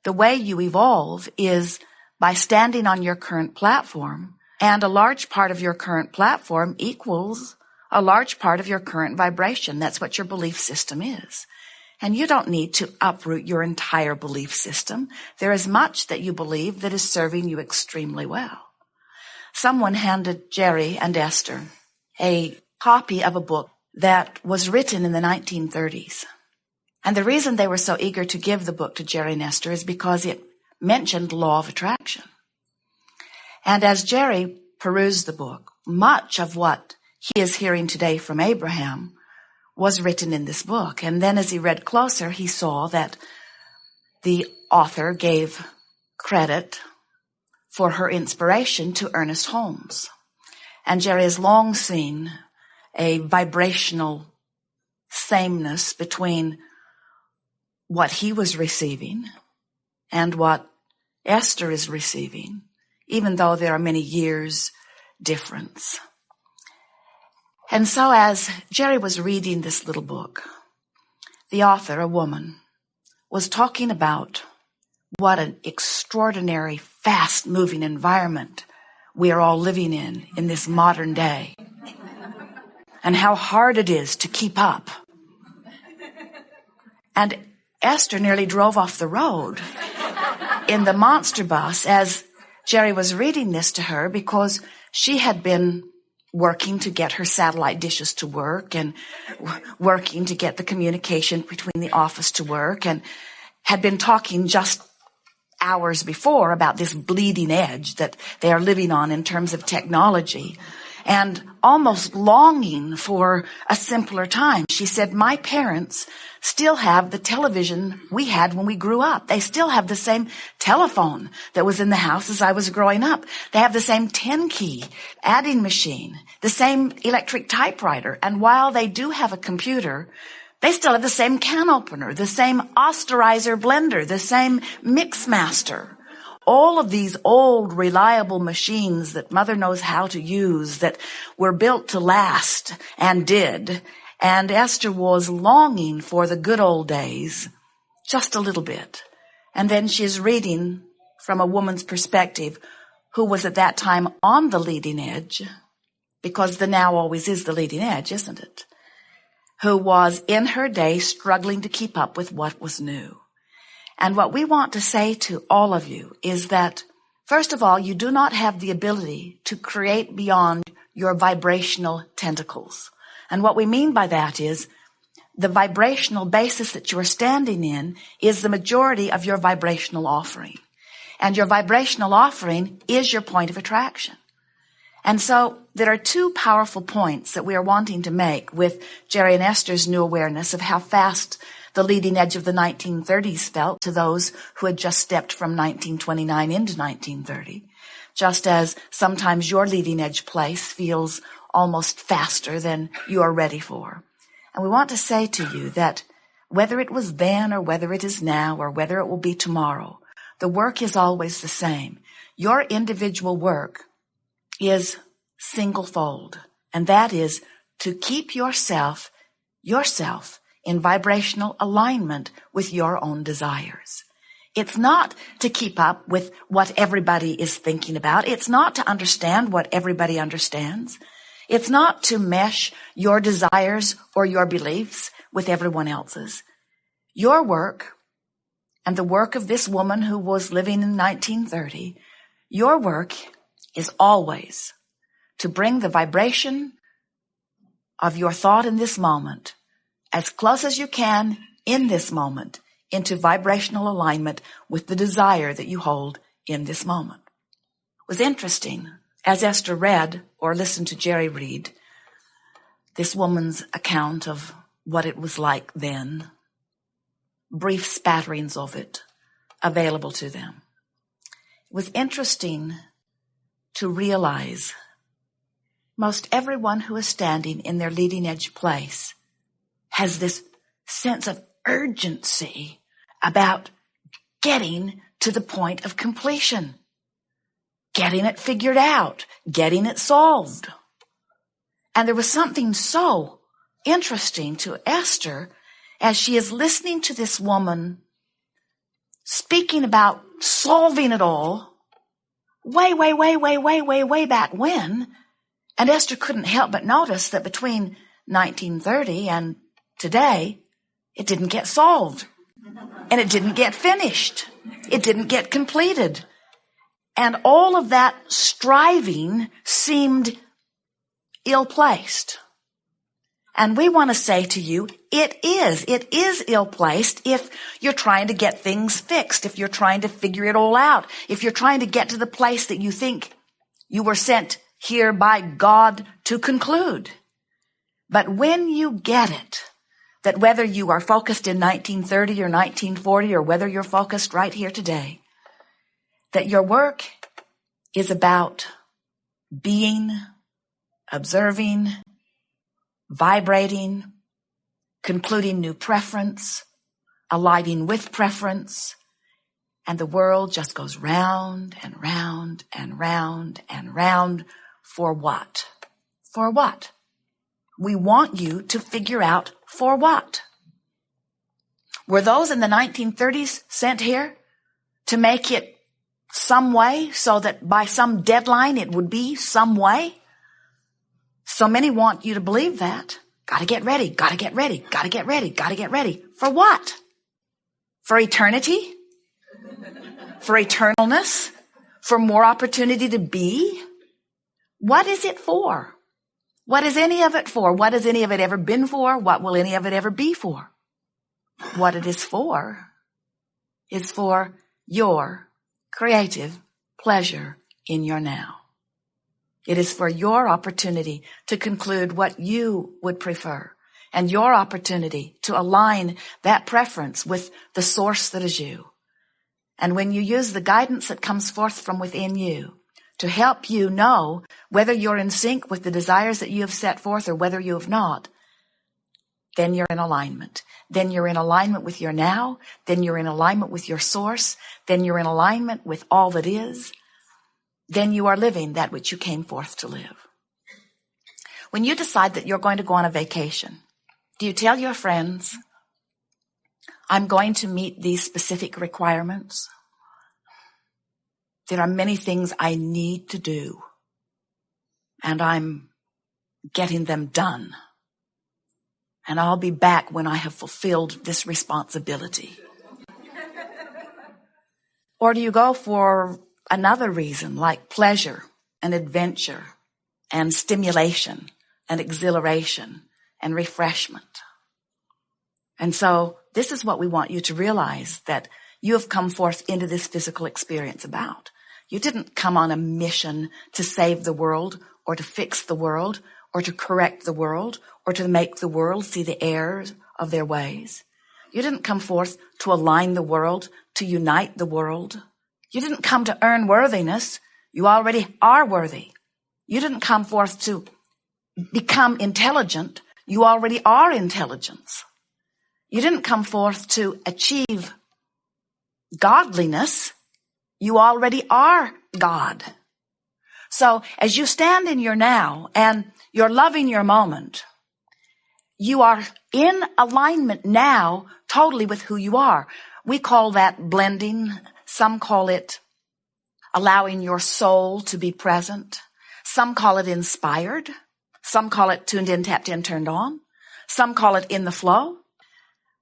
The way you evolve is by standing on your current platform, and a large part of your current platform equals a large part of your current vibration. That's what your belief system is. And you don't need to uproot your entire belief system. There is much that you believe that is serving you extremely well. Someone handed Jerry and Esther a copy of a book that was written in the 1930s. And the reason they were so eager to give the book to Jerry and Esther is because it mentioned law of attraction. And as Jerry perused the book, much of what he is hearing today from Abraham was written in this book. And then as he read closer, he saw that the author gave credit for her inspiration to Ernest Holmes. And Jerry has long seen a vibrational sameness between what he was receiving and what Esther is receiving, even though there are many years difference. And so as Jerry was reading this little book, the author, a woman, was talking about what an extraordinary, fast-moving environment we are all living in this modern day, and how hard it is to keep up. And Esther nearly drove off the road in the monster bus as Jerry was reading this to her, because she had been working to get her satellite dishes to work and working to get the communication between the office to work, and had been talking just hours before about this bleeding edge that they are living on in terms of technology, and almost longing for a simpler time. She said, my parents still have the television we had when we grew up. They still have the same telephone that was in the house as I was growing up. They have the same 10-key adding machine, the same electric typewriter. And while they do have a computer, they still have the same can opener, the same austerizer blender, the same mix master. All of these old, reliable machines that Mother knows how to use, that were built to last and did. And Esther was longing for the good old days, just a little bit. And then she's reading from a woman's perspective who was at that time on the leading edge, because the now always is the leading edge, isn't it? Who was in her day struggling to keep up with what was new. And what we want to say to all of you is that, first of all, you do not have the ability to create beyond your vibrational tentacles. And what we mean by that is the vibrational basis that you are standing in is the majority of your vibrational offering. And your vibrational offering is your point of attraction. And so there are two powerful points that we are wanting to make with Jerry and Esther's new awareness of how fast the leading edge of the 1930s felt to those who had just stepped from 1929 into 1930, just as sometimes your leading edge place feels almost faster than you are ready for. And we want to say to you that whether it was then or whether it is now or whether it will be tomorrow, the work is always the same. Your individual work is single-fold, and that is to keep yourself in vibrational alignment with your own desires. It's not to keep up with what everybody is thinking about. It's not to understand what everybody understands. It's not to mesh your desires or your beliefs with everyone else's. Your work, and the work of this woman who was living in 1930, your work is always to bring the vibration of your thought in this moment as close as you can in this moment into vibrational alignment with the desire that you hold in this moment. It was interesting, as Esther read or listened to Jerry read this woman's account of what it was like then, brief spatterings of it available to them. It was interesting to realize most everyone who is standing in their leading edge place has this sense of urgency about getting to the point of completion, getting it figured out, getting it solved. And there was something so interesting to Esther as she is listening to this woman speaking about solving it all way back when. And Esther couldn't help but notice that between 1930 and today, it didn't get solved. And it didn't get finished. It didn't get completed. And all of that striving seemed ill-placed. And we want to say to you, it is ill-placed if you're trying to get things fixed, if you're trying to figure it all out, if you're trying to get to the place that you think you were sent here by God to conclude. But when you get it, that whether you are focused in 1930 or 1940 or whether you're focused right here today, that your work is about being, observing, vibrating, concluding new preference, aligning with preference, and the world just goes round and round and round and round. For what? For what? We want you to figure out for what. Were those in the 1930s sent here to make it some way so that by some deadline it would be some way? So many want you to believe that. Gotta get ready, gotta get ready, gotta get ready, gotta get ready. For what? For eternity? For eternalness? For more opportunity to be? What is it for? What is any of it for? What has any of it ever been for? What will any of it ever be for? What it is for your creative pleasure in your now. It is for your opportunity to conclude what you would prefer and your opportunity to align that preference with the source that is you. And when you use the guidance that comes forth from within you to help you know whether you're in sync with the desires that you have set forth or whether you have not, then you're in alignment. Then you're in alignment with your now. Then you're in alignment with your source. Then you're in alignment with all that is. Then you are living that which you came forth to live. When you decide that you're going to go on a vacation, do you tell your friends, I'm going to meet these specific requirements? There are many things I need to do, and I'm getting them done. And I'll be back when I have fulfilled this responsibility. Or do you go for another reason, like pleasure and adventure and stimulation and exhilaration and refreshment? And so this is what we want you to realize that you have come forth into this physical experience about. You didn't come on a mission to save the world or to fix the world or to correct the world or to make the world see the errors of their ways. You didn't come forth to align the world, to unite the world. You didn't come to earn worthiness. You already are worthy. You didn't come forth to become intelligent. You already are intelligence. You didn't come forth to achieve godliness. You already are God. So as you stand in your now and you're loving your moment, you are in alignment now totally with who you are. We call that blending. Some call it allowing your soul to be present. Some call it inspired. Some call it tuned in, tapped in, turned on. Some call it in the flow.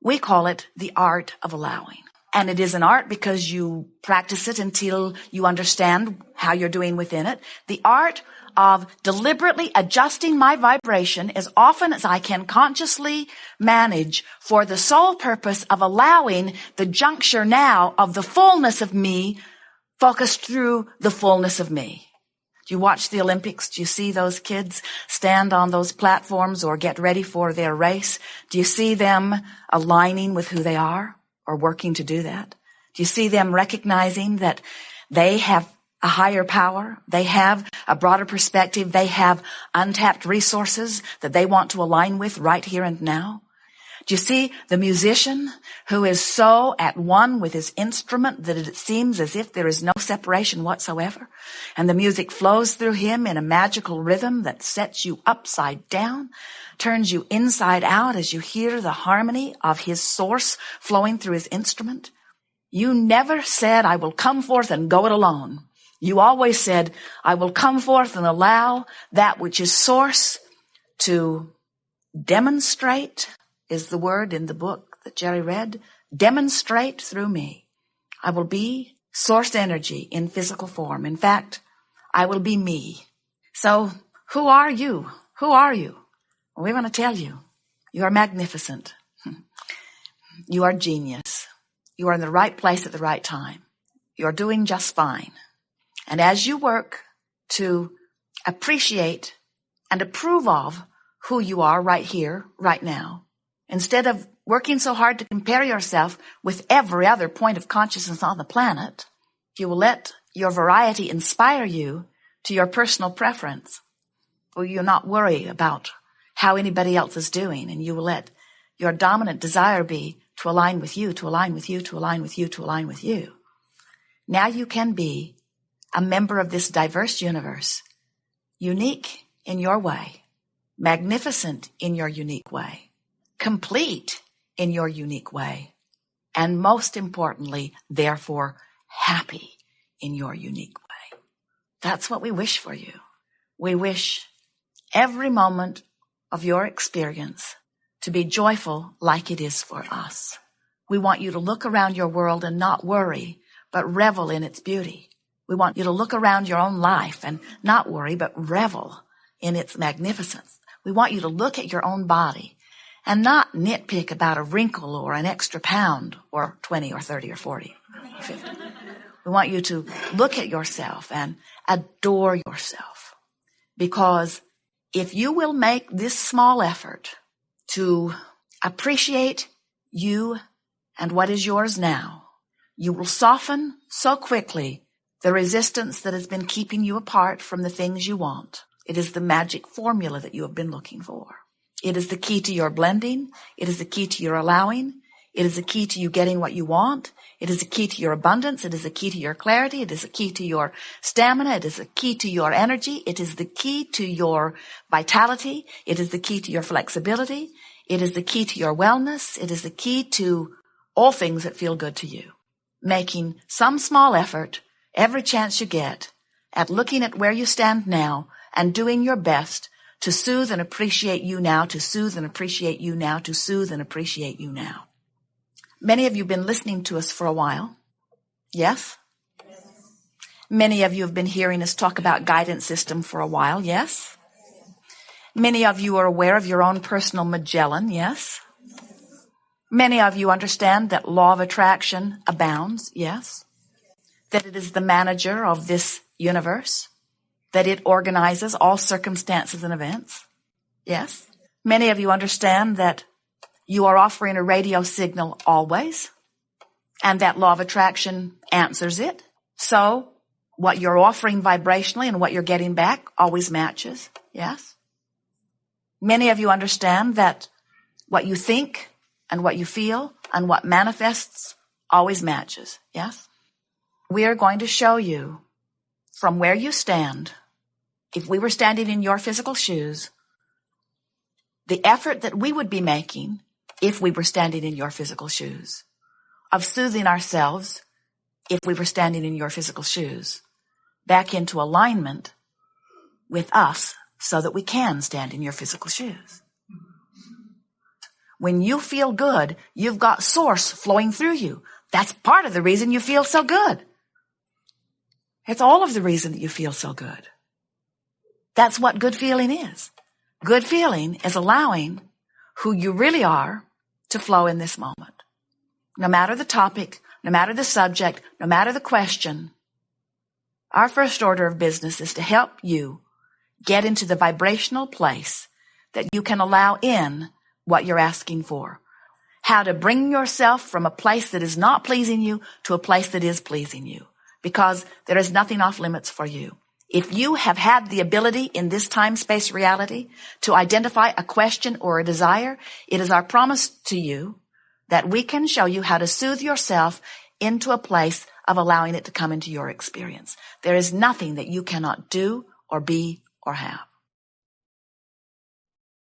We call it the art of allowing. And it is an art because you practice it until you understand how you're doing within it. The art of deliberately adjusting my vibration as often as I can consciously manage for the sole purpose of allowing the juncture now of the fullness of me focused through the fullness of me. Do you watch the Olympics? Do you see those kids stand on those platforms or get ready for their race? Do you see them aligning with who they are or working to do that? Do you see them recognizing that they have a higher power? They have a broader perspective. They have untapped resources that they want to align with right here and now. Do you see the musician who is so at one with his instrument that it seems as if there is no separation whatsoever? And the music flows through him in a magical rhythm that sets you upside down, turns you inside out as you hear the harmony of his source flowing through his instrument. You never said, I will come forth and go it alone. You always said, I will come forth and allow that which is source to demonstrate, is the word in the book that Jerry read, demonstrate through me. I will be source energy in physical form. In fact, I will be me. So who are you? Who are you? Well, we want to tell you, you are magnificent. You are genius. You are in the right place at the right time. You are doing just fine. And as you work to appreciate and approve of who you are right here, right now, instead of working so hard to compare yourself with every other point of consciousness on the planet, you will let your variety inspire you to your personal preference. Will you not worry about how anybody else is doing, and you will let your dominant desire be to align with you, to align with you, to align with you, to align with you. Now you can be a member of this diverse universe, unique in your way, magnificent in your unique way, complete in your unique way, and most importantly, therefore, happy in your unique way. That's what we wish for you. We wish every moment of your experience to be joyful like it is for us. We want you to look around your world and not worry, but revel in its beauty. We want you to look around your own life and not worry, but revel in its magnificence. We want you to look at your own body and not nitpick about a wrinkle or an extra pound or 20 or 30 or 40 or 50. We want you to look at yourself and adore yourself, because if you will make this small effort to appreciate you and what is yours now, you will soften so quickly the resistance that has been keeping you apart from the things you want. It is the magic formula that you have been looking for. It is the key to your blending. It is the key to your allowing. It is the key to you getting what you want. It is the key to your abundance. It is the key to your clarity. It is the key to your stamina. It is the key to your energy. It is the key to your vitality. It is the key to your flexibility. It is the key to your wellness. It is the key to all things that feel good to you. Making some small effort every chance you get at looking at where you stand now and doing your best to soothe and appreciate you now, to soothe and appreciate you now, to soothe and appreciate you now. Many of you have been listening to us for a while. Yes? Many of you have been hearing us talk about guidance system for a while. Yes? Many of you are aware of your own personal Magellan. Yes? Many of you understand that law of attraction abounds. Yes? That it is the manager of this universe, that it organizes all circumstances and events. Yes? Many of you understand that you are offering a radio signal always, and that law of attraction answers it. So what you're offering vibrationally and what you're getting back always matches. Yes? Many of you understand that what you think and what you feel and what manifests always matches. Yes? We are going to show you from where you stand, if we were standing in your physical shoes, the effort that we would be making if we were standing in your physical shoes, of soothing ourselves if we were standing in your physical shoes, back into alignment with us so that we can stand in your physical shoes. When you feel good, you've got source flowing through you. That's part of the reason you feel so good. It's all of the reason that you feel so good. That's what good feeling is. Good feeling is allowing who you really are to flow in this moment. No matter the topic, no matter the subject, no matter the question, our first order of business is to help you get into the vibrational place that you can allow in what you're asking for. How to bring yourself from a place that is not pleasing you to a place that is pleasing you, because there is nothing off limits for you. If you have had the ability in this time-space reality to identify a question or a desire, it is our promise to you that we can show you how to soothe yourself into a place of allowing it to come into your experience. There is nothing that you cannot do or be or have.